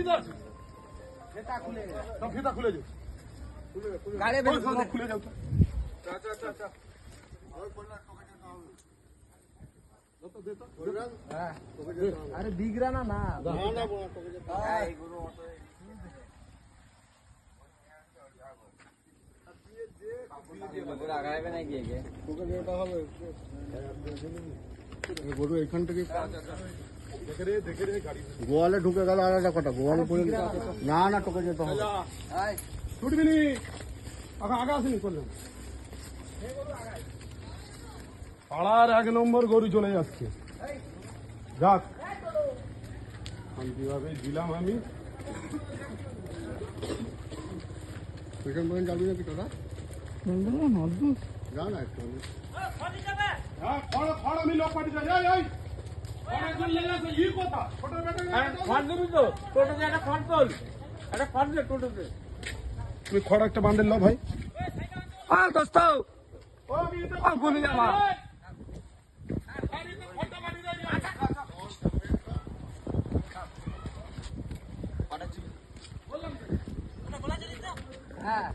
ফিতা আছে ফিতা খুলে যাও খুলে যাও আরে বিগড়া না না গরু এখান থেকে গোয়ালে ঢুকে গেল আর একটা কথা গোয়ালে পর্যন্ত না না টোকে যেতে হবে ছুটবি নি আগা আসেনি করলেন পাড়ার 1 নম্বর গরু চলে যাচ্ছে যাক শান্তিভাবে দিলাম আমি এখান পর্যন্ত যাবি নাকি তোরা যা না একটু আমি লোক পাঠিয়ে যাই তুমি খড় একটা বান্ধেল লো ভাই হ্যাঁ